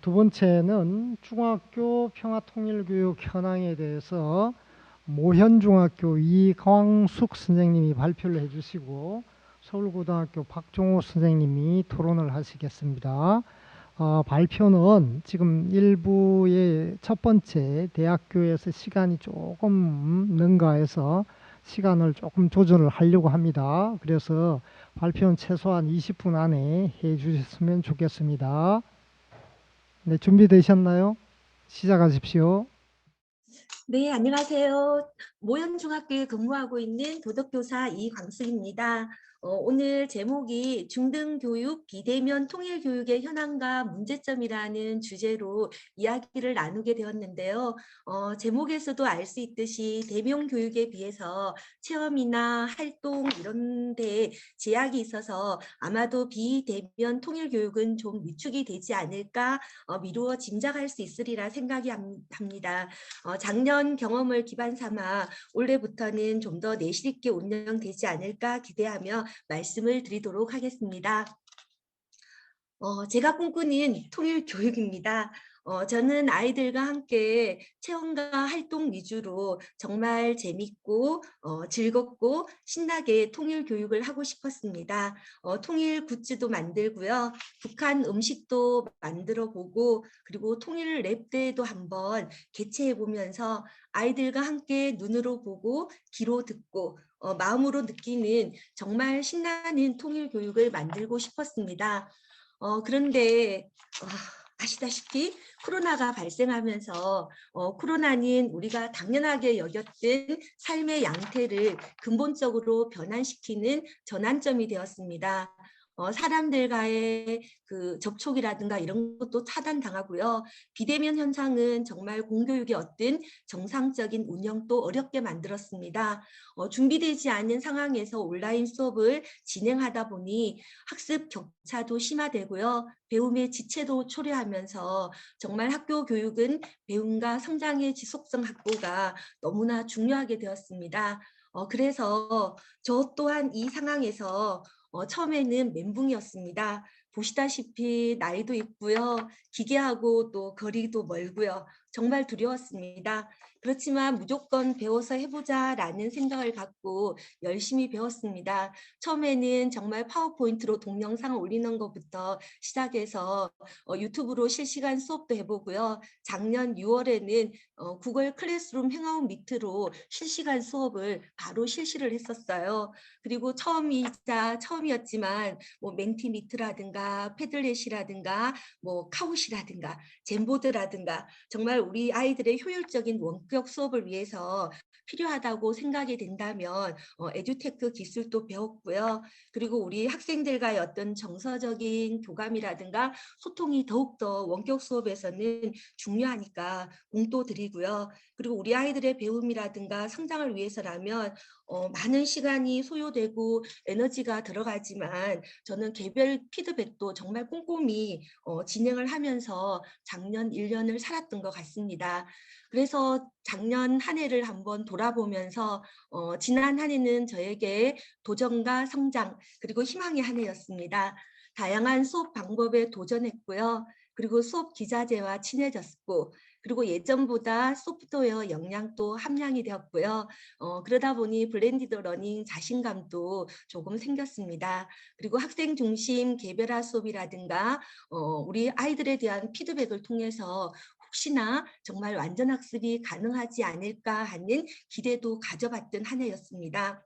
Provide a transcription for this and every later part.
두 번째는 중학교 평화통일교육 현황에 대해서 모현중학교 이광숙 선생님이 발표를 해주시고 서울고등학교 박종호 선생님이 토론을 하시겠습니다. 발표는 지금 일부의 첫 번째 대학교에서 시간이 조금 능가해서 시간을 조금 조절을 하려고 합니다. 그래서 발표는 최소한 20분 안에 해 주셨으면 좋겠습니다. 네, 준비되셨나요? 시작하십시오. 네, 안녕하세요. 모현중학교에 근무하고 있는 도덕교사 이광숙입니다. 오늘 제목이 중등교육 비대면 통일교육의 현황과 문제점이라는 주제로 이야기를 나누게 되었는데요. 제목에서도 알 수 있듯이 대면 교육에 비해서 체험이나 활동 이런 데 제약이 있어서 아마도 비대면 통일교육은 좀 위축이 되지 않을까 미루어 짐작할 수 있으리라 생각이 합니다. 작년 경험을 기반 삼아 올해부터는 좀 더 내실 있게 운영되지 않을까 기대하며 말씀을 드리도록 하겠습니다. 제가 꿈꾸는 통일 교육입니다. 저는 아이들과 함께 체험과 활동 위주로 정말 재밌고 즐겁고 신나게 통일 교육을 하고 싶었습니다. 통일 굿즈도 만들고요. 북한 음식도 만들어 보고 그리고 통일 랩대회도 한번 개최해 보면서 아이들과 함께 눈으로 보고 귀로 듣고 마음으로 느끼는 정말 신나는 통일 교육을 만들고 싶었습니다. 그런데 아시다시피 코로나가 발생하면서 코로나는 우리가 당연하게 여겼던 삶의 양태를 근본적으로 변환시키는 전환점이 되었습니다. 사람들과의 그 접촉이라든가 이런 것도 차단당하고요. 비대면 현상은 정말 공교육의 어떤 정상적인 운영도 어렵게 만들었습니다. 준비되지 않은 상황에서 온라인 수업을 진행하다 보니 학습 격차도 심화되고요. 배움의 지체도 초래하면서 정말 학교 교육은 배움과 성장의 지속성 확보가 너무나 중요하게 되었습니다. 그래서 저 또한 이 상황에서 처음에는 멘붕이었습니다. 보시다시피 나이도 있고요. 기계하고 또 거리도 멀고요. 정말 두려웠습니다. 그렇지만 무조건 배워서 해보자라는 생각을 갖고 열심히 배웠습니다. 처음에는 정말 파워포인트로 동영상을 올리는 것부터 시작해서 유튜브로 실시간 수업도 해보고요. 작년 6월에는 구글 클래스룸 행아웃 미트로 실시간 수업을 바로 실시를 했었어요. 그리고 처음이었지만 뭐 멘티미트라든가 패들렛이라든가 뭐 카웃이라든가 젠보드라든가 정말 우리 아이들의 효율적인 원격 수업을 위해서 필요하다고 생각이 된다면 에듀테크 기술도 배웠고요. 그리고 우리 학생들과의 어떤 정서적인 교감이라든가 소통이 더욱더 원격 수업에서는 중요하니까 공도 드리고요. 그리고 우리 아이들의 배움이라든가 성장을 위해서라면 많은 시간이 소요되고 에너지가 들어가지만 저는 개별 피드백도 정말 꼼꼼히 진행을 하면서 작년 1년을 살았던 것 같습니다. 그래서 작년 한 해를 한번 돌아보면서 지난 한 해는 저에게 도전과 성장 그리고 희망의 한 해였습니다. 다양한 수업 방법에 도전했고요. 그리고 수업 기자재와 친해졌고 그리고 예전보다 소프트웨어 역량도 함량이 되었고요. 그러다 보니 블렌디드 러닝 자신감도 조금 생겼습니다. 그리고 학생 중심 개별화 수업이라든가 우리 아이들에 대한 피드백을 통해서 혹시나 정말 완전 학습이 가능하지 않을까 하는 기대도 가져봤던 한 해였습니다.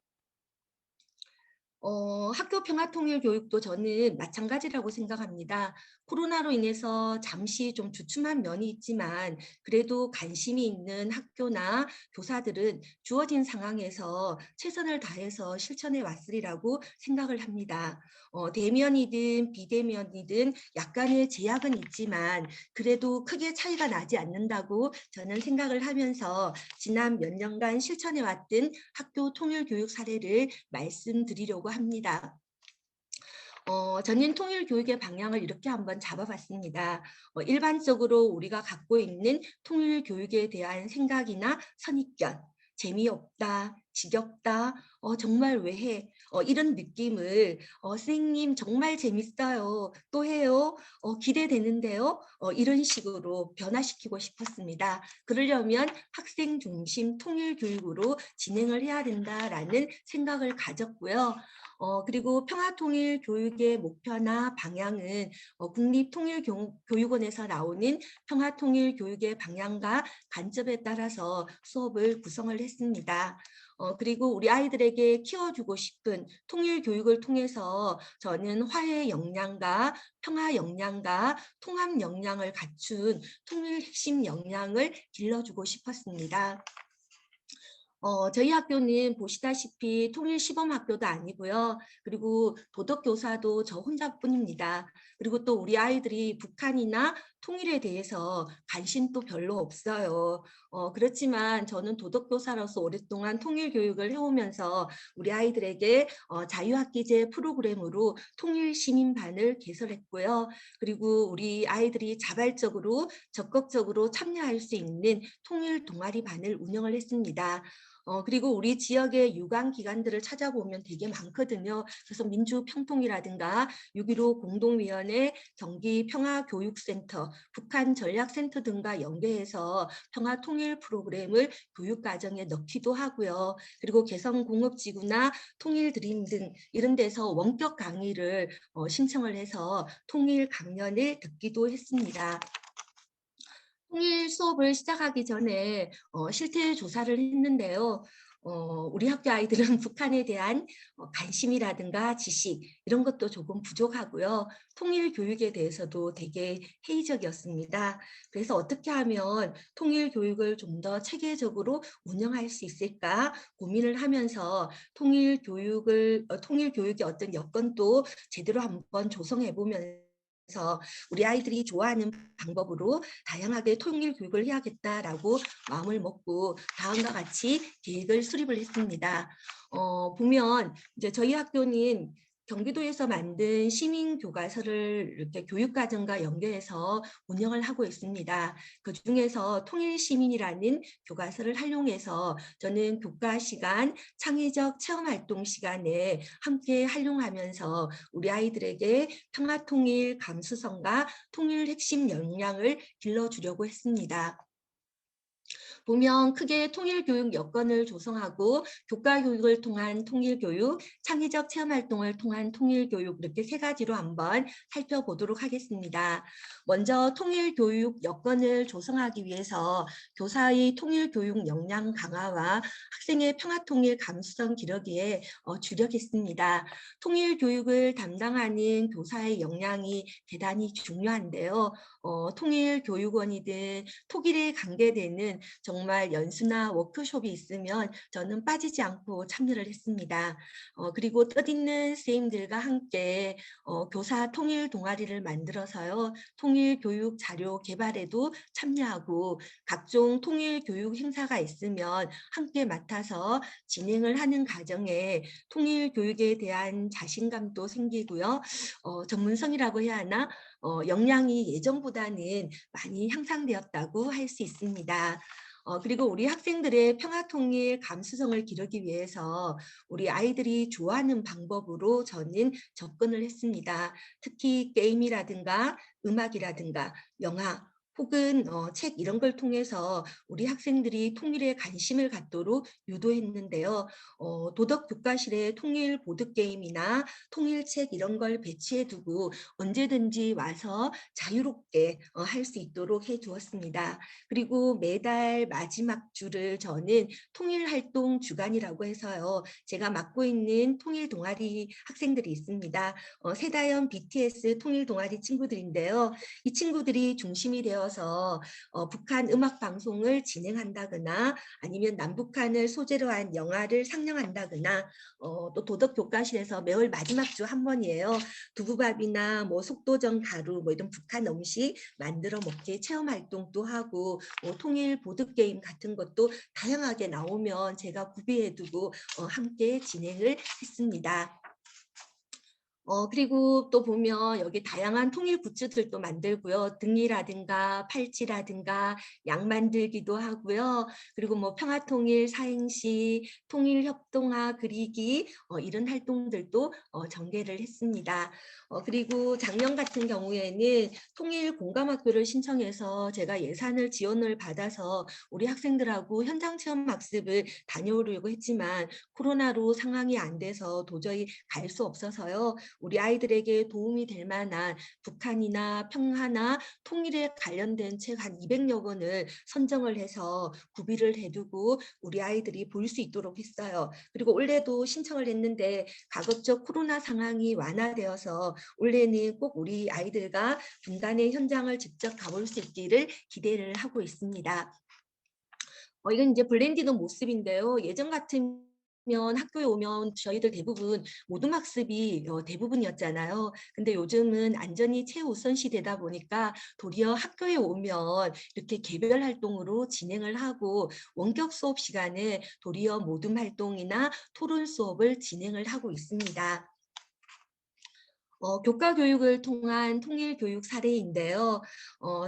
학교 평화통일 교육도 저는 마찬가지라고 생각합니다. 코로나로 인해서 잠시 좀 주춤한 면이 있지만 그래도 관심이 있는 학교나 교사들은 주어진 상황에서 최선을 다해서 실천해 왔으리라고 생각을 합니다. 대면이든 비대면이든 약간의 제약은 있지만 그래도 크게 차이가 나지 않는다고 저는 생각을 하면서 지난 몇 년간 실천해 왔던 학교 통일 교육 사례를 말씀드리려고 합니다. 전인 통일 교육의 방향을 이렇게 한번 잡아봤습니다. 일반적으로 우리가 갖고 있는 통일 교육에 대한 생각이나 선입견, 재미없다, 지겹다, 정말 왜 해? 이런 느낌을 선생님 정말 재밌어요. 또 해요. 기대되는데요. 이런 식으로 변화시키고 싶었습니다. 그러려면 학생 중심 통일 교육으로 진행을 해야 된다라는 생각을 가졌고요. 그리고 평화통일 교육의 목표나 방향은 국립통일교육원에서 나오는 평화통일 교육의 방향과 관점에 따라서 수업을 구성을 했습니다. 그리고 우리 아이들에게 키워주고 싶은 통일 교육을 통해서 저는 화해 역량과 평화 역량과 통합 역량을 갖춘 통일 핵심 역량을 길러주고 싶었습니다. 저희 학교는 보시다시피 통일 시범 학교도 아니고요. 그리고 도덕교사도 저 혼자뿐입니다. 그리고 또 우리 아이들이 북한이나 통일에 대해서 관심도 별로 없어요. 그렇지만 저는 도덕교사로서 오랫동안 통일 교육을 해오면서 우리 아이들에게 자유학기제 프로그램으로 통일 시민반을 개설했고요. 그리고 우리 아이들이 자발적으로 적극적으로 참여할 수 있는 통일 동아리반을 운영을 했습니다. 그리고 우리 지역의 유관 기관들을 찾아보면 되게 많거든요. 그래서 민주평통이라든가 6.15 공동위원회, 경기평화교육센터, 북한전략센터 등과 연계해서 평화통일 프로그램을 교육과정에 넣기도 하고요. 그리고 개성공업지구나 통일드림 등 이런 데서 원격 강의를 신청을 해서 통일 강연을 듣기도 했습니다. 통일 수업을 시작하기 전에 실태 조사를 했는데요. 우리 학교 아이들은 북한에 대한 관심이라든가 지식 이런 것도 조금 부족하고요. 통일 교육에 대해서도 되게 회의적이었습니다. 그래서 어떻게 하면 통일 교육을 좀 더 체계적으로 운영할 수 있을까 고민을 하면서 통일 교육의 어떤 여건도 제대로 한번 조성해 보면서 우리 아이들이 좋아하는 방법으로 다양하게 통일 교육을 해야겠다라고 마음을 먹고 다음과 같이 계획을 수립을 했습니다. 보면 이제 저희 학교는 경기도에서 만든 시민 교과서를 이렇게 교육과정과 연계해서 운영을 하고 있습니다. 그 중에서 통일시민이라는 교과서를 활용해서 저는 교과 시간, 창의적 체험활동 시간에 함께 활용하면서 우리 아이들에게 평화통일 감수성과 통일 핵심 역량을 길러주려고 했습니다. 보면 크게 통일교육 여건을 조성하고 교과교육을 통한 통일교육, 창의적 체험활동을 통한 통일교육 이렇게 세 가지로 한번 살펴보도록 하겠습니다. 먼저 통일교육 여건을 조성하기 위해서 교사의 통일교육 역량 강화와 학생의 평화통일 감수성 기르기에 주력했습니다. 통일교육을 담당하는 교사의 역량이 대단히 중요한데요. 통일교육원이든 통일에 관계되는 정말 연수나 워크숍이 있으면 저는 빠지지 않고 참여를 했습니다. 그리고 뜻있는 선생님들과 함께 교사 통일 동아리를 만들어서요. 통일 교육 자료 개발에도 참여하고 각종 통일 교육 행사가 있으면 함께 맡아서 진행을 하는 과정에 통일 교육에 대한 자신감도 생기고요. 전문성이라고 해야 하나? 역량이 예전보다는 많이 향상되었다고 할 수 있습니다. 그리고 우리 학생들의 평화통일 감수성을 기르기 위해서 우리 아이들이 좋아하는 방법으로 저는 접근을 했습니다. 특히 게임이라든가 음악이라든가 영화 혹은 책 이런 걸 통해서 우리 학생들이 통일에 관심을 갖도록 유도했는데요. 도덕교과실에 통일 보드게임이나 통일책 이런 걸 배치해 두고 언제든지 와서 자유롭게 할 수 있도록 해 주었습니다. 그리고 매달 마지막 주를 저는 통일활동 주간이라고 해서요. 제가 맡고 있는 통일 동아리 학생들이 있습니다. 세다연 BTS 통일 동아리 친구들인데요. 이 친구들이 중심이 되어서 북한 음악 방송을 진행한다거나 아니면 남북한을 소재로 한 영화를 상영한다거나 또 도덕교과실에서 매월 마지막 주 한 번이에요. 두부밥이나 뭐 속도전 가루 뭐 이런 북한 음식 만들어 먹기 체험 활동도 하고 통일 보드게임 같은 것도 다양하게 나오면 제가 구비해두고 함께 진행을 했습니다. 그리고 또 보면 여기 다양한 통일 굿즈들도 만들고요. 등이라든가 팔찌라든가 약 만들기도 하고요. 그리고 뭐 평화통일 사행시, 통일협동화 그리기 이런 활동들도 전개를 했습니다. 그리고 작년 같은 경우에는 통일 공감학교를 신청해서 제가 예산을 지원을 받아서 우리 학생들하고 현장 체험 학습을 다녀오려고 했지만 코로나로 상황이 안 돼서 도저히 갈 수 없어서요. 우리 아이들에게 도움이 될 만한 북한이나 평화나 통일에 관련된 책 한 200여 권을 선정을 해서 구비를 해두고 우리 아이들이 볼 수 있도록 했어요. 그리고 올해도 신청을 했는데 가급적 코로나 상황이 완화되어서 올해는 꼭 우리 아이들과 분단의 현장을 직접 가볼 수 있기를 기대를 하고 있습니다. 이건 이제 블렌디드 모습인데요. 예전 같으면 학교에 오면 저희들 대부분 모둠 학습이 대부분이었잖아요. 근데 요즘은 안전이 최우선 시대다 보니까 도리어 학교에 오면 이렇게 개별 활동으로 진행을 하고 원격 수업 시간에 도리어 모둠 활동이나 토론 수업을 진행을 하고 있습니다. 교과 교육을 통한 통일 교육 사례인데요.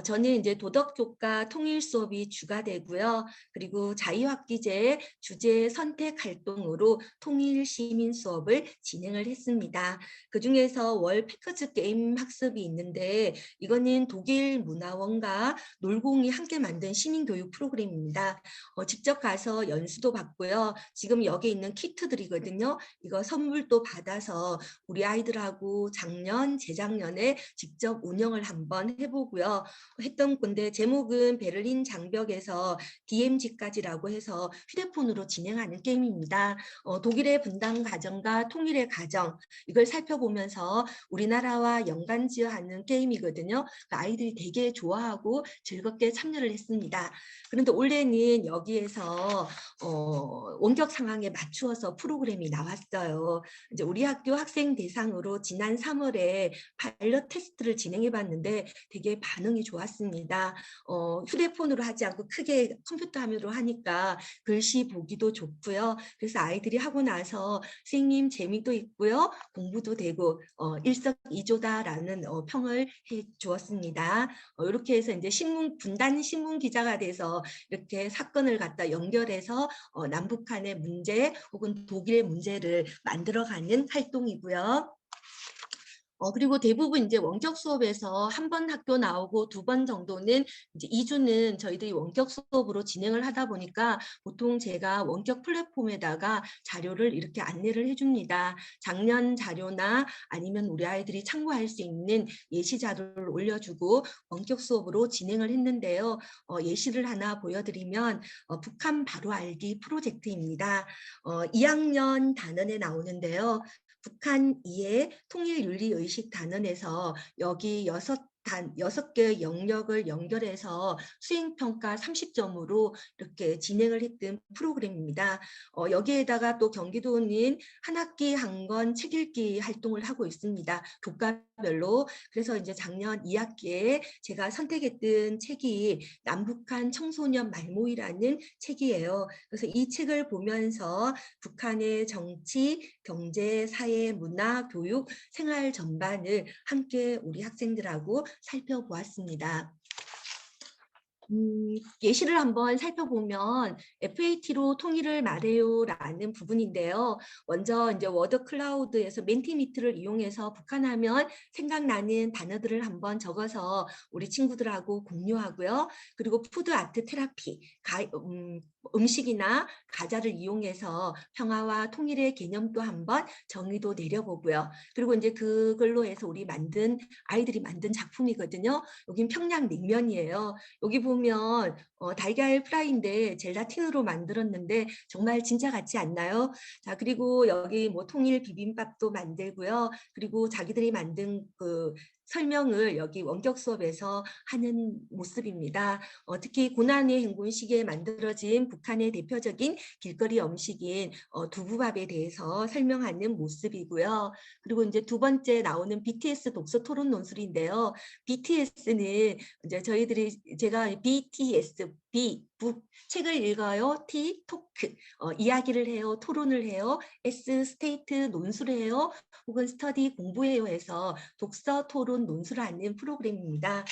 저는 이제 도덕 교과 통일 수업이 주가 되고요. 그리고 자유학기제 주제 선택 활동으로 통일 시민 수업을 진행을 했습니다. 그중에서 월 패커즈 게임 학습이 있는데 이거는 독일 문화원과 놀공이 함께 만든 시민 교육 프로그램입니다. 직접 가서 연수도 받고요. 지금 여기 있는 키트들이거든요. 이거 선물도 받아서 우리 아이들하고 작년, 재작년에 직접 운영을 한번 해보고요. 했던 건데 제목은 베를린 장벽에서 DMZ까지라고 해서 휴대폰으로 진행하는 게임입니다. 독일의 분단 과정과 통일의 과정 이걸 살펴보면서 우리나라와 연관지어하는 게임이거든요. 아이들이 되게 좋아하고 즐겁게 참여를 했습니다. 그런데 올해는 여기에서 원격 상황에 맞추어서 프로그램이 나왔어요. 이제 우리 학교 학생 대상으로 지난 3월에 파일럿 테스트를 진행해 봤는데 되게 반응이 좋았습니다. 휴대폰으로 하지 않고 크게 컴퓨터 화면으로 하니까 글씨 보기도 좋고요. 그래서 아이들이 하고 나서 선생님 재미도 있고요. 공부도 되고 일석이조다라는 평을 해 주었습니다. 이렇게 해서 이제 분단 신문 기자가 돼서 이렇게 사건을 갖다 연결해서 남북한의 문제 혹은 독일의 문제를 만들어가는 활동이고요. 그리고 대부분 이제 원격 수업에서 한 번 학교 나오고 2번 정도는 이제 2주는 저희들이 원격 수업으로 진행을 하다 보니까 보통 제가 원격 플랫폼에다가 자료를 이렇게 안내를 해줍니다. 작년 자료나 아니면 우리 아이들이 참고할 수 있는 예시 자료를 올려주고 원격 수업으로 진행을 했는데요. 예시를 하나 보여드리면 북한 바로 알기 프로젝트입니다. 2학년 단원에 나오는데요. 북한 2의 통일윤리의식 단원에서 여기 6개의 영역을 연결해서 수행평가 30점으로 이렇게 진행을 했던 프로그램입니다. 여기에다가 또 경기도는 한 학기 한 권 책 읽기 활동을 하고 있습니다. 교과별로. 그래서 이제 작년 2학기에 제가 선택했던 책이 남북한 청소년 말모이라는 책이에요. 그래서 이 책을 보면서 북한의 정치, 경제, 사회, 문화, 교육, 생활 전반을 함께 우리 학생들하고 살펴보았습니다. 예시를 한번 살펴보면 FAT로 통일을 말해요라는 부분인데요. 먼저 이제 워드 클라우드에서 멘티미트를 이용해서 북한하면 생각나는 단어들을 한번 적어서 우리 친구들하고 공유하고요. 그리고 푸드 아트 테라피, 음식이나 과자를 이용해서 평화와 통일의 개념도 한번 정의도 내려보고요. 그리고 이제 그걸로 해서 아이들이 만든 작품이거든요. 여긴 평양냉면이에요. 여기 보면 달걀 프라이인데 젤라틴으로 만들었는데 정말 진짜 같지 않나요? 자, 그리고 여기 뭐 통일 비빔밥도 만들고요. 그리고 자기들이 만든 그 설명을 여기 원격 수업에서 하는 모습입니다. 특히 고난의 행군 시기에 만들어진 북한의 대표적인 길거리 음식인 두부밥에 대해서 설명하는 모습이고요. 그리고 이제 2번째 나오는 BTS 독서 토론 논술인데요. BTS는 이제 제가 BTS B, 북, 책을 읽어요. T, 토크, 이야기를 해요. 토론을 해요. S, 스테이트, 논술을 해요. 혹은 스터디, 공부해요 해서 독서, 토론, 논술을 하는 프로그램입니다.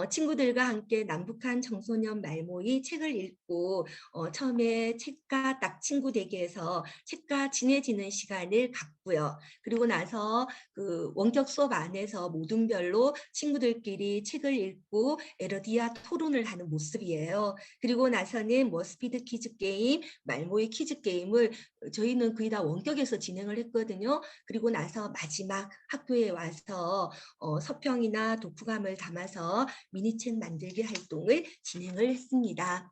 친구들과 함께 남북한 청소년 말모이 책을 읽고 처음에 책과 딱 친구 되게 해서 책과 친해지는 시간을 갖고요. 그리고 나서 그 원격 수업 안에서 모둠별로 친구들끼리 책을 읽고 에러디아 토론을 하는 모습이에요. 그리고 나서는 뭐 스피드 퀴즈 게임, 말모이 퀴즈 게임을 저희는 거의 다 원격에서 진행을 했거든요. 그리고 나서 마지막 학교에 와서 서평이나 독후감을 담아서 미니책 만들기 활동을 진행을 했습니다.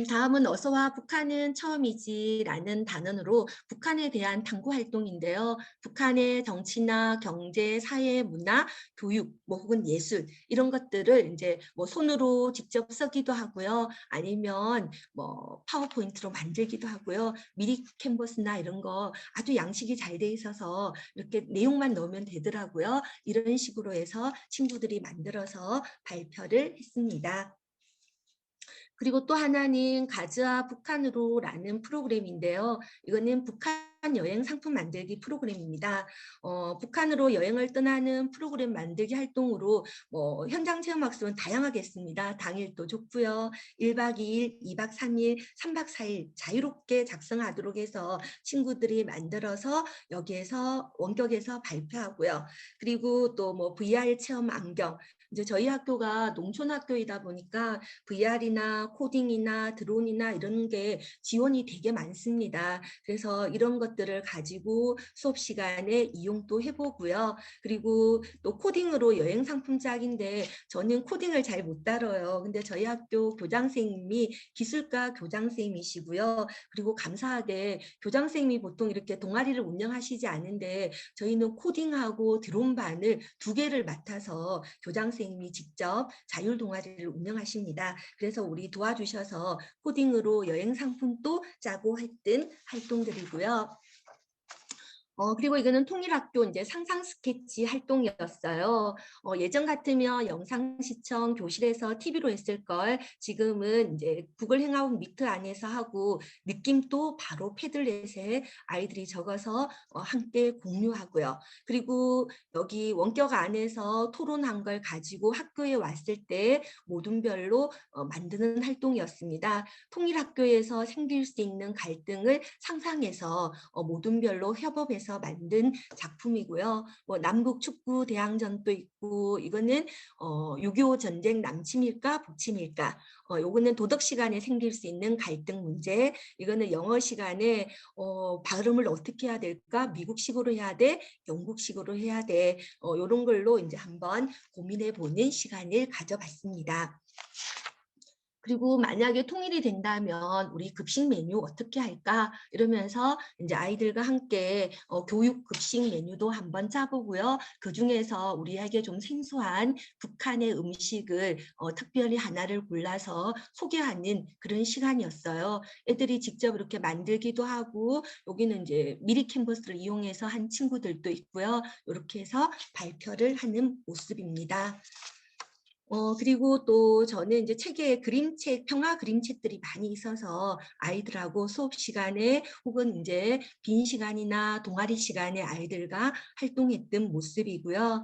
다음은 어서와 북한은 처음이지 라는 단원으로 북한에 대한 탐구 활동인데요. 북한의 정치나 경제, 사회, 문화, 교육, 뭐 혹은 예술 이런 것들을 이제 뭐 손으로 직접 쓰기도 하고요. 아니면 뭐 파워포인트로 만들기도 하고요. 미리 캔버스나 이런 거 아주 양식이 잘 돼 있어서 이렇게 내용만 넣으면 되더라고요. 이런 식으로 해서 친구들이 만들어서 발표를 했습니다. 그리고 또 하나는 가즈아 북한으로라는 프로그램인데요. 이거는 북한 여행 상품 만들기 프로그램입니다. 북한으로 여행을 떠나는 프로그램 만들기 활동으로 뭐 현장 체험 학습은 다양하게 했습니다. 당일도 좋고요. 1박 2일, 2박 3일, 3박 4일 자유롭게 작성하도록 해서 친구들이 만들어서 여기에서 원격에서 발표하고요. 그리고 또 뭐 VR 체험 안경 이제 저희 학교가 농촌 학교이다 보니까 VR이나 코딩이나 드론이나 이런 게 지원이 되게 많습니다. 그래서 이런 것들을 가지고 수업 시간에 이용도 해보고요. 그리고 또 코딩으로 여행 상품 짝인데 저는 코딩을 잘 못 다뤄요. 근데 저희 학교 교장선생님이 기술과 교장선생님이시고요. 그리고 감사하게 교장선생님이 보통 이렇게 동아리를 운영하시지 않은데 저희는 코딩하고 드론반을 두 개를 맡아서 교장선생님이 직접 자율 동아리를 운영하십니다. 그래서 우리 도와주셔서 코딩으로 여행 상품도 짜고 했던 활동들이고요. 그리고 이거는 통일학교 이제 상상 스케치 활동이었어요. 예전 같으면 영상 시청 교실에서 TV로 했을 걸 지금은 이제 구글 행아웃 미트 안에서 하고 느낌도 바로 패들렛에 아이들이 적어서 함께 공유하고요. 그리고 여기 원격 안에서 토론한 걸 가지고 학교에 왔을 때 모둠별로 만드는 활동이었습니다. 통일학교에서 생길 수 있는 갈등을 상상해서 모둠별로 협업해서 만든 작품이고요. 뭐 남북 축구 대항전도 있고 이거는 6.25 전쟁 남침일까 북침일까 요거는 도덕 시간에 생길 수 있는 갈등 문제 이거는 영어 시간에 발음을 어떻게 해야 될까 미국식으로 해야 돼 영국식으로 해야 돼 요런 걸로 이제 한번 고민해 보는 시간을 가져봤습니다. 그리고 만약에 통일이 된다면 우리 급식 메뉴 어떻게 할까 이러면서 이제 아이들과 함께 교육 급식 메뉴도 한번 짜보고요. 그 중에서 우리에게 좀 생소한 북한의 음식을 특별히 하나를 골라서 소개하는 그런 시간이었어요. 애들이 직접 이렇게 만들기도 하고 여기는 이제 미리 캔버스를 이용해서 한 친구들도 있고요. 이렇게 해서 발표를 하는 모습입니다. 그리고 또 저는 이제 책에 그림책, 평화 그림책들이 많이 있어서 아이들하고 수업 시간에 혹은 이제 빈 시간이나 동아리 시간에 아이들과 활동했던 모습이고요.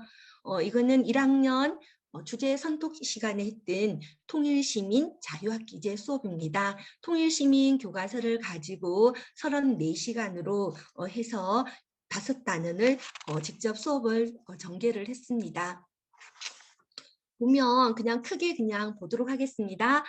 이거는 1학년 주제 선톡 시간에 했던 통일시민 자유학기제 수업입니다. 통일시민 교과서를 가지고 34시간으로 해서 5단원을 직접 수업을 전개를 했습니다. 보면 그냥 크게 그냥 보도록 하겠습니다.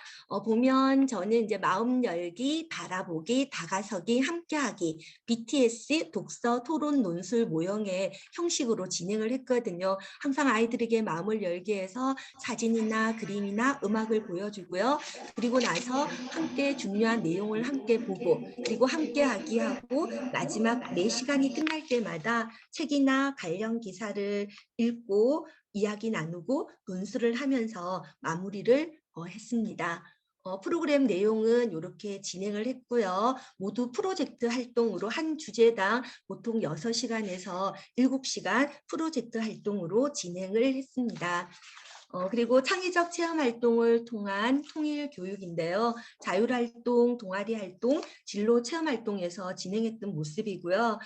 보면 저는 이제 마음 열기, 바라보기, 다가서기, 함께하기, BTS 독서, 토론, 논술, 모형의 형식으로 진행을 했거든요. 항상 아이들에게 마음을 열게 해서 사진이나 그림이나 음악을 보여주고요. 그리고 나서 함께 중요한 내용을 함께 보고 그리고 함께하기 하고 마지막 4시간이 끝날 때마다 책이나 관련 기사를 읽고 이야기 나누고 논술을 하면서 마무리를 했습니다. 프로그램 내용은 이렇게 진행을 했고요. 모두 프로젝트 활동으로 한 주제당 보통 6시간에서 7시간 프로젝트 활동으로 진행을 했습니다. 그리고 창의적 체험 활동을 통한 통일 교육인데요. 자율 활동, 동아리 활동, 진로 체험 활동에서 진행했던 모습이고요.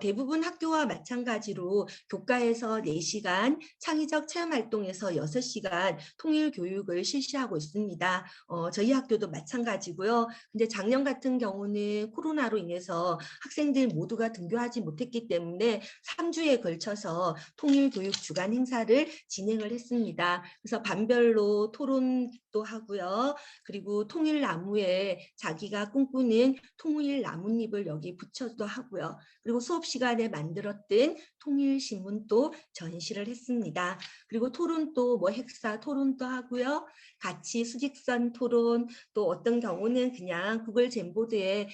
대부분 학교와 마찬가지로 교과에서 4시간, 창의적 체험 활동에서 6시간 통일 교육을 실시하고 있습니다. 저희 학교도 마찬가지고요. 근데 작년 같은 경우는 코로나로 인해서 학생들 모두가 등교하지 못했기 때문에 3주에 걸쳐서 통일 교육 주간 행사를 진행을 했습니다. 그래서 반별로 토론도 하고요. 그리고 통일 나무에 자기가 꿈꾸는 통일 나뭇잎을 여기 붙여도 하고요. 그리고 수업 시간에 만들었던 통일 신문도 전시를 했습니다. 그리고 토론도 뭐 헥사 토론도 하고요. 같이 수직선 토론, 또 어떤 경우는 그냥 구글 젠보드에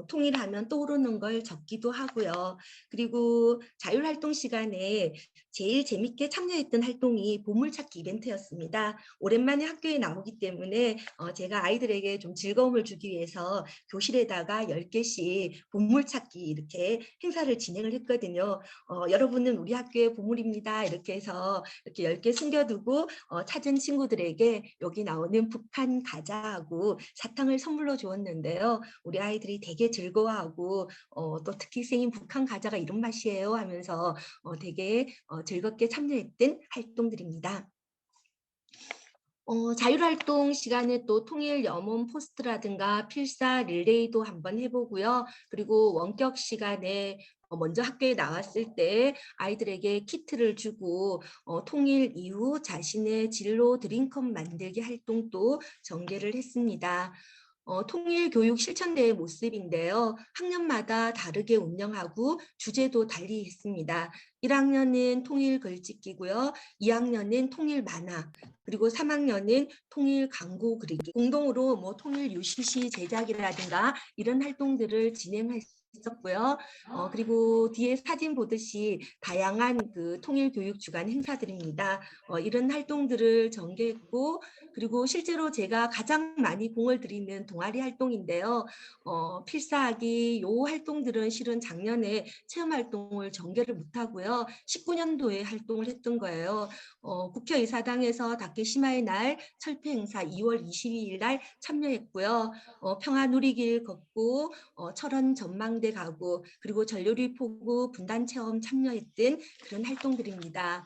통일하면 떠오르는 걸 적기도 하고요. 그리고 자율활동 시간에 제일 재밌게 참여했던 활동이 보물찾기 이벤트였습니다. 오랜만에 학교에 나오기 때문에 제가 아이들에게 좀 즐거움을 주기 위해서 교실에다가 10개씩 보물찾기 이렇게 행사를 진행을 했거든요. 여러분은 우리 학교의 보물입니다. 이렇게 해서 이렇게 10개 숨겨두고 찾은 친구들에게 여기 나오는 북한 과자하고 사탕을 선물로 주었는데요. 우리 아이들이 되게 즐거워하고 또 특히 선생님 북한 과자가 이런 맛이에요 하면서 되게 즐겁게 참여했던 활동들입니다. 자율활동 시간에 또 통일 염원 포스트라든가 필사 릴레이도 한번 해보고요. 그리고 원격 시간에 먼저 학교에 나왔을 때 아이들에게 키트를 주고 통일 이후 자신의 진로 드림컵 만들기 활동도 전개를 했습니다. 통일교육 실천대의 모습인데요. 학년마다 다르게 운영하고 주제도 달리 했습니다. 1학년은 통일 글짓기고요. 2학년은 통일 만화, 그리고 3학년은 통일 광고 그리기. 공동으로 뭐 통일 UCC 제작이라든가 이런 활동들을 진행했었고요. 그리고 뒤에 사진 보듯이 다양한 그 통일교육 주간 행사들입니다. 이런 활동들을 전개했고, 그리고 실제로 제가 가장 많이 공을 들이는 동아리 활동인데요. 필사하기 요 활동들은 실은 작년에 체험 활동을 전개를 못하고요. 19년도에 활동을 했던 거예요. 국회의사당에서 다케시마의 날 철폐 행사 2월 22일 날 참여했고요. 평화 누리길 걷고 철원 전망대 가고 그리고 전류리 포구 분단 체험 참여했던 그런 활동들입니다.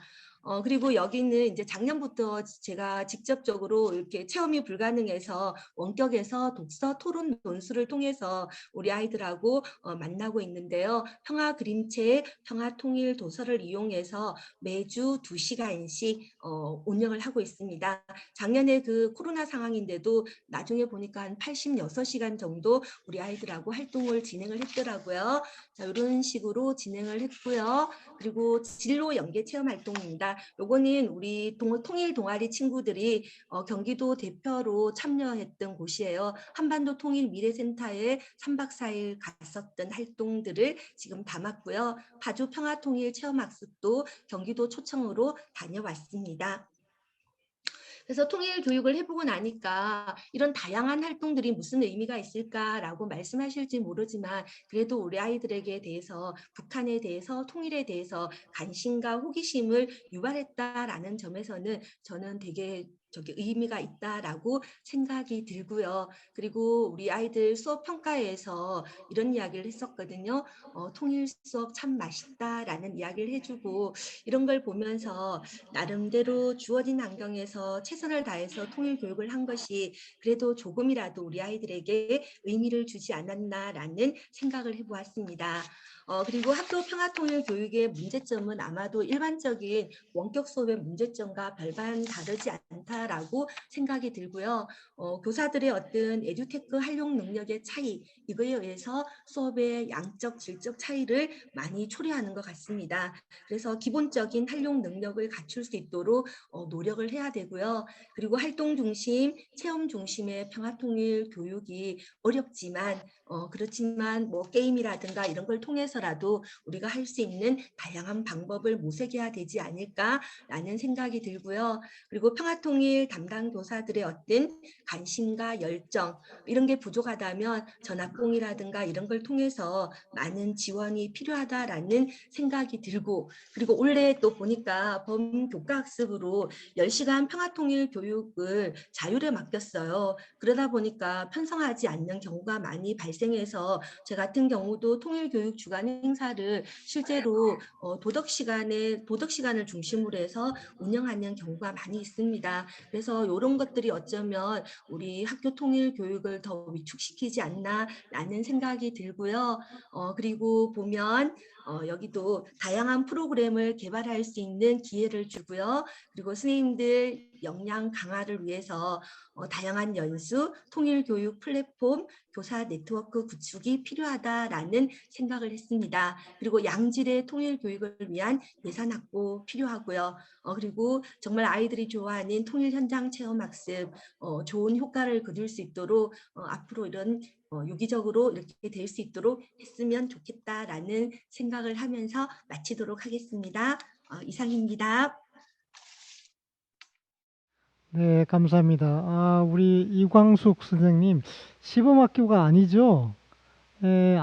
그리고 여기는 이제 작년부터 제가 직접적으로 이렇게 체험이 불가능해서 원격에서 독서 토론 논술을 통해서 우리 아이들하고 만나고 있는데요. 평화 그림책, 평화 통일 도서를 이용해서 매주 2시간씩 운영을 하고 있습니다. 작년에 그 코로나 상황인데도 나중에 보니까 한 86시간 정도 우리 아이들하고 활동을 진행을 했더라고요. 자, 이런 식으로 진행을 했고요. 그리고 진로 연계 체험 활동입니다. 요거는 우리 통일 동아리 친구들이 경기도 대표로 참여했던 곳이에요. 한반도 통일 미래센터에 3박 4일 갔었던 활동들을 지금 담았고요. 파주 평화통일 체험학습도 경기도 초청으로 다녀왔습니다. 그래서 통일 교육을 해보고 나니까 이런 다양한 활동들이 무슨 의미가 있을까라고 말씀하실지 모르지만 그래도 우리 아이들에게 대해서 북한에 대해서 통일에 대해서 관심과 호기심을 유발했다라는 점에서는 저는 되게 의미가 있다라고 생각이 들고요. 그리고 우리 아이들 수업 평가에서 이런 이야기를 했었거든요. 통일 수업 참 맛있다라는 이야기를 해주고 이런 걸 보면서 나름대로 주어진 환경에서 최선을 다해서 통일 교육을 한 것이 그래도 조금이라도 우리 아이들에게 의미를 주지 않았나라는 생각을 해보았습니다. 그리고 학교 평화통일 교육의 문제점은 아마도 일반적인 원격 수업의 문제점과 별반 다르지 않다라고 생각이 들고요. 교사들의 어떤 에듀테크 활용 능력의 차이, 이거에 의해서 수업의 양적, 질적 차이를 많이 초래하는 것 같습니다. 그래서 기본적인 활용 능력을 갖출 수 있도록 노력을 해야 되고요. 그리고 활동 중심, 체험 중심의 평화통일 교육이 어렵지만 그렇지만 뭐 게임이라든가 이런 걸 통해서라도 우리가 할 수 있는 다양한 방법을 모색해야 되지 않을까라는 생각이 들고요. 그리고 평화통일 담당 교사들의 어떤 관심과 열정 이런 게 부족하다면 전학공이라든가 이런 걸 통해서 많은 지원이 필요하다라는 생각이 들고, 그리고 올해 또 보니까 범교과학습으로 10시간 평화통일 교육을 자율에 맡겼어요. 그러다 보니까 편성하지 않는 경우가 많이 발생해서 저 같은 경우도 통일교육 주간 행사를 실제로 도덕 시간을 중심으로 해서 운영하는 경우가 많이 있습니다. 그래서 이런 것들이 어쩌면 우리 학교 통일 교육을 더 위축시키지 않나라는 생각이 들고요. 그리고 보면 여기도 다양한 프로그램을 개발할 수 있는 기회를 주고요. 그리고 선생님들 역량 강화를 위해서 다양한 연수, 통일교육 플랫폼, 교사 네트워크 구축이 필요하다라는 생각을 했습니다. 그리고 양질의 통일교육을 위한 예산 확보 필요하고요. 그리고 정말 아이들이 좋아하는 통일 현장 체험학습 좋은 효과를 거둘 수 있도록 앞으로 이런 유기적으로 이렇게 될 수 있도록 했으면 좋겠다라는 생각을 하면서 마치도록 하겠습니다. 이상입니다. 네, 감사합니다. 우리 이광숙 선생님, 시범학교가 아니죠? 예,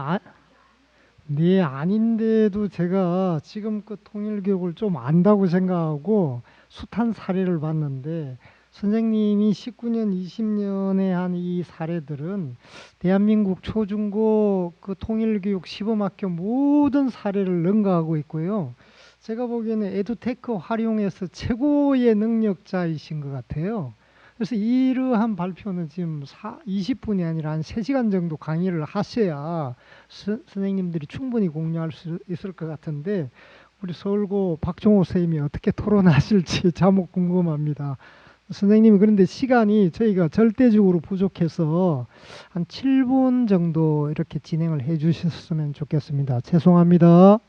네, 아닌데도 제가 지금껏 통일교육을 좀 안다고 생각하고 숱한 사례를 봤는데, 선생님이 19년, 20년에 한 이 사례들은 대한민국 초중고 그 통일교육 시범학교 모든 사례를 능가하고 있고요. 제가 보기에는 에듀테크 활용해서 최고의 능력자이신 것 같아요. 그래서 이러한 발표는 지금 20분이 아니라 한 3시간 정도 강의를 하셔야 선생님들이 충분히 공유할 수 있을 것 같은데, 우리 서울고 박종호 선생님이 어떻게 토론하실지 자목 궁금합니다. 선생님이 그런데 시간이 저희가 절대적으로 부족해서 한 7분 정도 이렇게 진행을 해 주셨으면 좋겠습니다. 죄송합니다.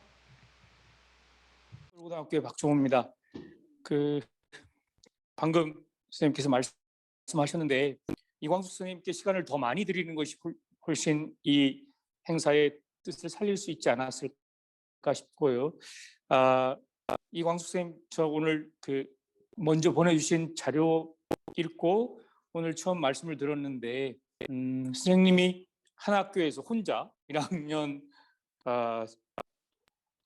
고등학교의 박종호입니다. 방금 선생님께서 말씀하셨는데 이광수 선생님께 시간을 더 많이 드리는 것이 훨씬 이 행사의 뜻을 살릴 수 있지 않았을까 싶고요. 이광수 선생님, 저 오늘 먼저 보내주신 자료 읽고 오늘 처음 말씀을 들었는데 선생님이 한 학교에서 혼자 1학년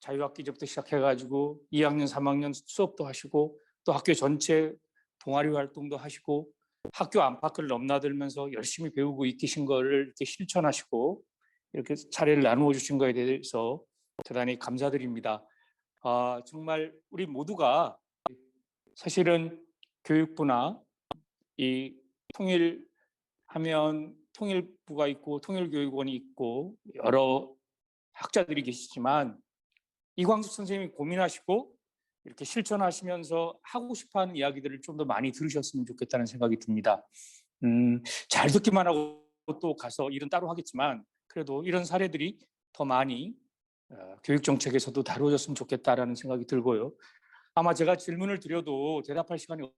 자유학기제부터 시작해가지고 2학년, 3학년 수업도 하시고 또 학교 전체 동아리 활동도 하시고 학교 안팎을 넘나들면서 열심히 배우고 익히신 거를 이렇게 실천하시고 이렇게 차례를 나누어 주신 거에 대해서 대단히 감사드립니다. 정말 우리 모두가 사실은 교육부나 이 통일하면 통일부가 있고 통일교육원이 있고 여러 학자들이 계시지만 이광숙 선생님이 고민하시고 이렇게 실천하시면서 하고 싶어하는 이야기들을 좀 더 많이 들으셨으면 좋겠다는 생각이 듭니다. 잘 듣기만 하고 또 가서 일은 따로 하겠지만 그래도 이런 사례들이 더 많이 교육정책에서도 다루어졌으면 좋겠다라는 생각이 들고요. 아마 제가 질문을 드려도 대답할 시간이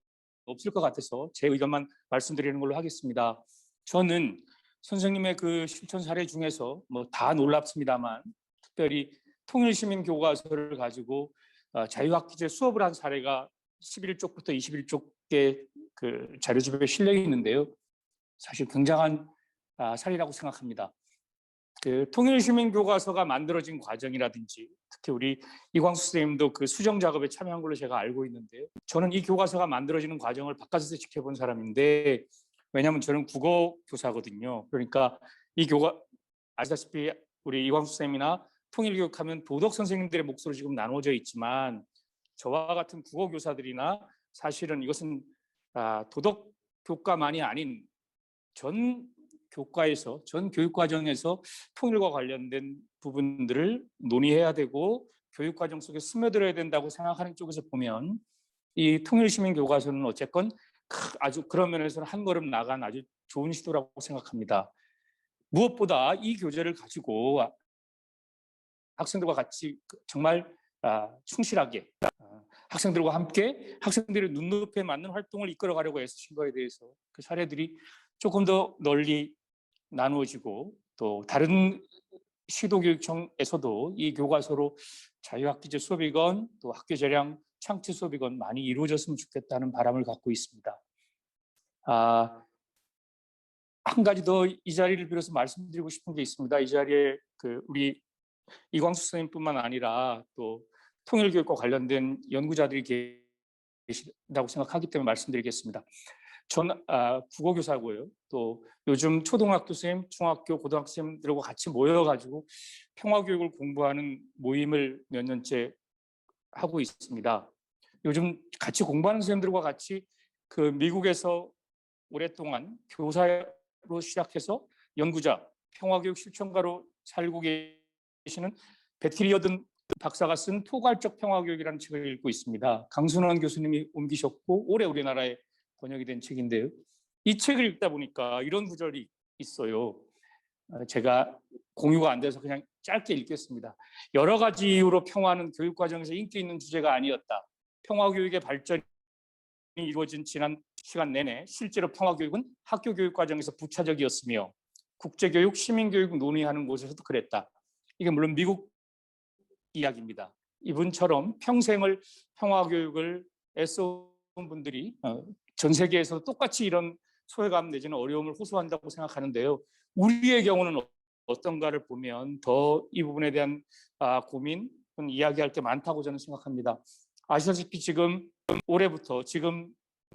없을 것 같아서 제 의견만 말씀드리는 걸로 하겠습니다. 저는 선생님의 그 실천 사례 중에서 뭐 다 놀랍습니다만 특별히 통일시민교과서를 가지고 자유학기제 수업을 한 사례가 11쪽부터 21쪽의 그 자료집에 실려 있는데요. 사실 굉장한 사례라고 생각합니다. 그 통일시민교과서가 만들어진 과정이라든지 특히 우리 이광수 선생님도 그 수정 작업에 참여한 걸로 제가 알고 있는데요. 저는 이 교과서가 만들어지는 과정을 바깥에서 지켜본 사람인데 왜냐하면 저는 국어 교사거든요. 그러니까 이 아시다시피 우리 이광수 선생님이나 통일교육하면 도덕 선생님들의 몫으로 지금 나누어져 있지만 저와 같은 국어 교사들이나 사실은 이것은 도덕 교과만이 아닌 전 교과에서 전 교육 과정에서 통일과 관련된 부분들을 논의해야 되고 교육 과정 속에 스며들어야 된다고 생각하는 쪽에서 보면 이 통일시민 교과서는 어쨌건 아주 그런 면에서는 한 걸음 나간 아주 좋은 시도라고 생각합니다. 무엇보다 이 교재를 가지고 학생들과 같이 정말 충실하게 학생들과 함께 학생들의 눈높이에 맞는 활동을 이끌어가려고 애쓰신 거에 대해서 그 사례들이 조금 더 널리 나누어지고 또 다른 시도교육청에서도 이 교과서로 자유학기제 수업이건 또 학교재량 창치 수업이건 많이 이루어졌으면 좋겠다는 바람을 갖고 있습니다. 한 가지 더 이 자리를 빌어서 말씀드리고 싶은 게 있습니다. 이 자리에 우리 이광수 선생님뿐만 아니라 또 통일교육과 관련된 연구자들이 계신다고 생각하기 때문에 말씀드리겠습니다. 전 국어교사고요. 또 요즘 초등학교 선생님, 중학교, 고등학생들과 같이 모여가지고 평화교육을 공부하는 모임을 몇 년째 하고 있습니다. 요즘 같이 공부하는 선생님들과 같이 미국에서 오랫동안 교사로 시작해서 연구자, 평화교육 실천가로 살고 계시는 배티 리어든 박사가 쓴 포괄적 평화교육이라는 책을 읽고 있습니다. 강순원 교수님이 옮기셨고 올해 우리나라에 번역이 된 책인데요. 이 책을 읽다 보니까 이런 구절이 있어요. 제가 공유가 안 돼서 그냥 짧게 읽겠습니다. 여러 가지 이유로 평화는 교육과정에서 인기 있는 주제가 아니었다. 평화교육의 발전이 이루어진 지난 시간 내내 실제로 평화교육은 학교 교육과정에서 부차적이었으며 국제교육, 시민교육 논의하는 곳에서도 그랬다. 이게 물론 미국 이야기입니다. 이분처럼 평생을 평화교육을 애써온 분들이 전 세계에서 똑같이 이런 소외감 내지는 어려움을 호소한다고 생각하는데요. 우리의 경우는 어떤가를 보면 더 이 부분에 대한 고민, 이야기할 게 많다고 저는 생각합니다. 아시다시피 지금 올해부터 지금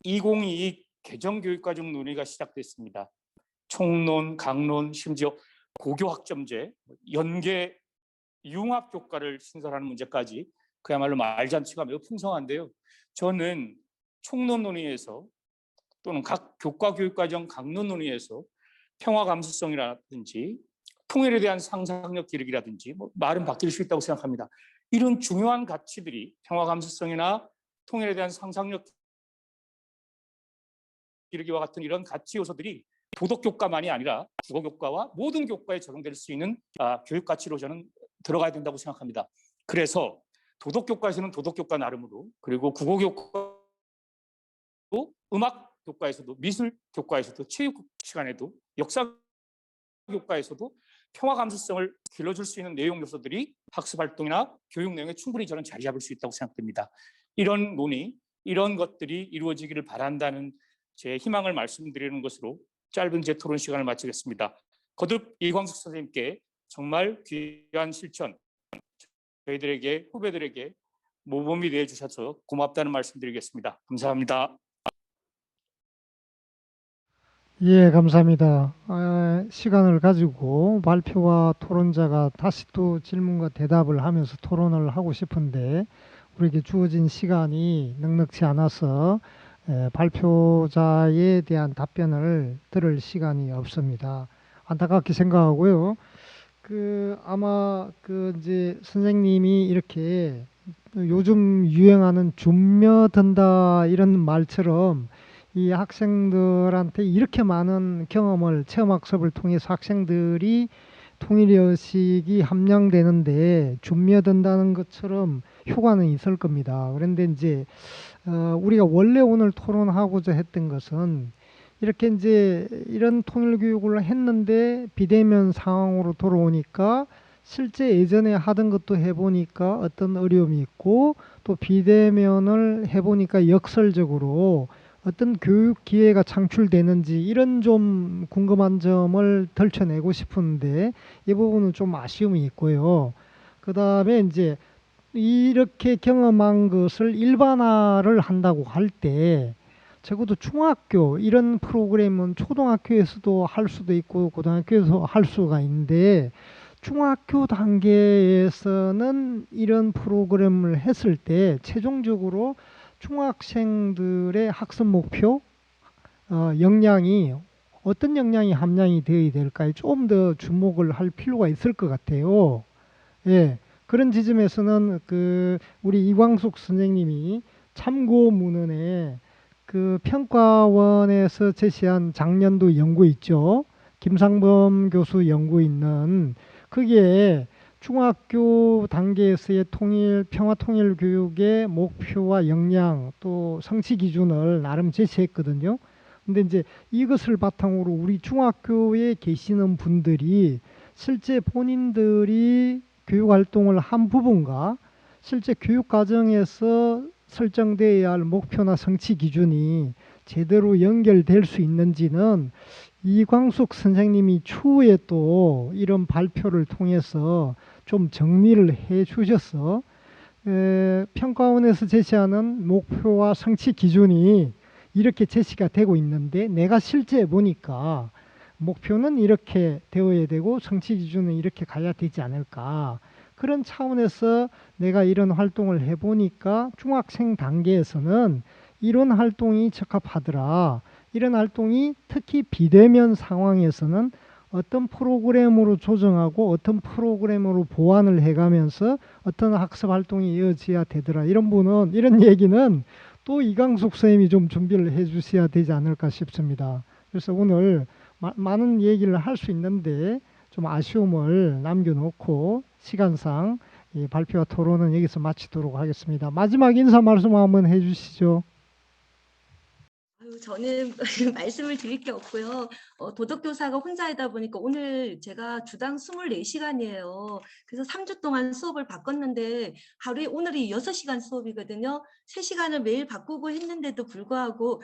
2022 개정교육과정 논의가 시작됐습니다. 총론, 강론, 심지어 고교학점제, 연계 융합교과를 신설하는 문제까지 그야말로 말잔치가 매우 풍성한데요. 저는 총론 논의에서 또는 각 교과 교육과정 강론 논의에서 평화 감수성이라든지 통일에 대한 상상력 기르기라든지 말은 바뀔 수 있다고 생각합니다. 이런 중요한 가치들이 평화 감수성이나 통일에 대한 상상력 기르기와 같은 이런 가치 요소들이 도덕교과만이 아니라 국어교과와 모든 교과에 적용될 수 있는 교육가치로 저는 들어가야 된다고 생각합니다. 그래서 도덕교과에서는 도덕교과 나름으로, 그리고 국어교과도 음악교과에서도, 미술교과에서도, 체육 시간에도, 역사교과에서도 평화 감수성을 길러줄 수 있는 내용 요소들이 학습활동이나 교육 내용에 충분히 저는 자리 잡을 수 있다고 생각됩니다. 이런 논의, 이런 것들이 이루어지기를 바란다는 제 희망을 말씀드리는 것으로 짧은 제 토론 시간을 마치겠습니다. 거듭 이광숙 선생님께 정말 귀한 실천, 저희들에게, 후배들에게 모범이 되어 주셔서 고맙다는 말씀드리겠습니다. 감사합니다. 예, 감사합니다. 시간을 가지고 발표와 토론자가 다시 또 질문과 대답을 하면서 토론을 하고 싶은데 우리에게 주어진 시간이 넉넉치 않아서 발표자에 대한 답변을 들을 시간이 없습니다. 안타깝게 생각하고요. 아마 이제 선생님이 이렇게 요즘 유행하는 좀며든다 이런 말처럼 이 학생들한테 이렇게 많은 경험을 체험학습을 통해서 학생들이 통일의식이 함양되는데 좀며든다는 것처럼 효과는 있을 겁니다. 그런데 이제 우리가 원래 오늘 토론하고자 했던 것은 이렇게 이제 이런 통일교육을 했는데 비대면 상황으로 돌아오니까 실제 예전에 하던 것도 해보니까 어떤 어려움이 있고 또 비대면을 해보니까 역설적으로 어떤 교육 기회가 창출되는지 이런 좀 궁금한 점을 덜쳐내고 싶은데 이 부분은 좀 아쉬움이 있고요. 그 다음에 이제 이렇게 경험한 것을 일반화를 한다고 할 때 적어도 중학교 이런 프로그램은 초등학교에서도 할 수도 있고 고등학교에서 할 수가 있는데 중학교 단계에서는 이런 프로그램을 했을 때 최종적으로 중학생들의 학습 목표, 역량이 어떤 역량이 함량이 되어야 될까요? 좀 더 주목을 할 필요가 있을 것 같아요. 예, 그런 지점에서는 우리 이광숙 선생님이 참고 문헌에 평가원에서 제시한 작년도 연구 있죠. 김상범 교수 연구 있는 거기에 중학교 단계에서의 평화 통일 교육의 목표와 역량 또 성취 기준을 나름 제시했거든요. 근데 이제 이것을 바탕으로 우리 중학교에 계시는 분들이 실제 본인들이 교육 활동을 한 부분과 실제 교육 과정에서 설정되어야 할 목표나 성취 기준이 제대로 연결될 수 있는지는 이광숙 선생님이 추후에 또 이런 발표를 통해서 좀 정리를 해 주셔서 평가원에서 제시하는 목표와 성취 기준이 이렇게 제시가 되고 있는데 내가 실제 보니까 목표는 이렇게 되어야 되고 성취 기준은 이렇게 가야 되지 않을까. 그런 차원에서 내가 이런 활동을 해보니까 중학생 단계에서는 이런 활동이 적합하더라. 이런 활동이 특히 비대면 상황에서는 어떤 프로그램으로 조정하고 어떤 프로그램으로 보완을 해가면서 어떤 학습 활동이 이어져야 되더라. 이런 얘기는 또 이광숙 선생님이 좀 준비를 해 주셔야 되지 않을까 싶습니다. 그래서 오늘 많은 얘기를 할 수 있는데 좀 아쉬움을 남겨놓고 시간상 이 발표와 토론은 여기서 마치도록 하겠습니다. 마지막 인사 말씀 한번 해주시죠. 저는 말씀을 드릴 게 없고요. 도덕교사가 혼자이다 보니까 오늘 제가 주당 24시간이에요. 그래서 3주 동안 수업을 바꿨는데 하루에 오늘이 6시간 수업이거든요. 3시간을 매일 바꾸고 했는데도 불구하고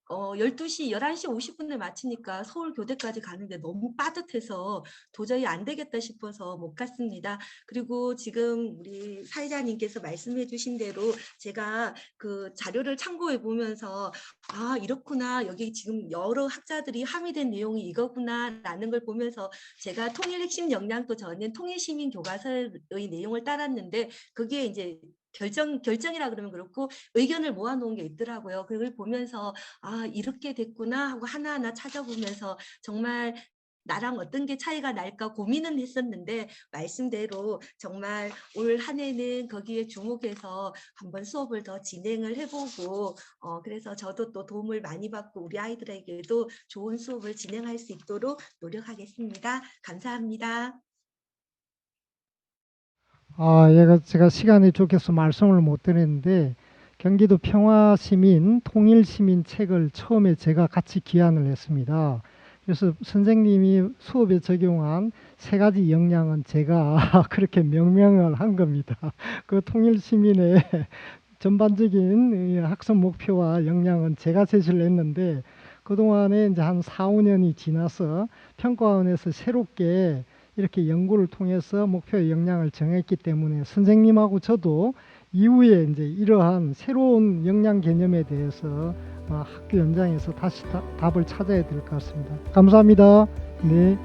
12시, 11시 50분에 마치니까 서울교대까지 가는데 너무 빠듯해서 도저히 안 되겠다 싶어서 못 갔습니다. 그리고 지금 우리 사회자님께서 말씀해 주신 대로 제가 그 자료를 참고해 보면서 아, 이렇구나. 여기 지금 여러 학자들이 함의된 내용이 이거구나 라는 걸 보면서 제가 통일 핵심 역량도 저는 통일시민 교과서의 내용을 따랐는데 그게 이제 결정이라 그러면 그렇고 의견을 모아놓은 게 있더라고요. 그걸 보면서 아, 이렇게 됐구나 하고 하나하나 찾아보면서 정말 나랑 어떤 게 차이가 날까 고민은 했었는데 말씀대로 정말 올 한 해는 거기에 주목해서 한번 수업을 더 진행을 해보고 그래서 저도 또 도움을 많이 받고 우리 아이들에게도 좋은 수업을 진행할 수 있도록 노력하겠습니다. 감사합니다. 제가 시간이 쫓겨서 말씀을 못 드렸는데 경기도 평화시민, 통일시민 책을 처음에 제가 같이 기한을 했습니다. 그래서 선생님이 수업에 적용한 3가지 역량은 제가 그렇게 명명을 한 겁니다. 그 통일시민의 전반적인 학습 목표와 역량은 제가 제시를 했는데 그동안에 이제 한 4, 5년이 지나서 평가원에서 새롭게 이렇게 연구를 통해서 목표의 역량을 정했기 때문에 선생님하고 저도 이후에 이제 이러한 새로운 역량 개념에 대해서 학교 현장에서 다시 답을 찾아야 될 것 같습니다. 감사합니다. 네.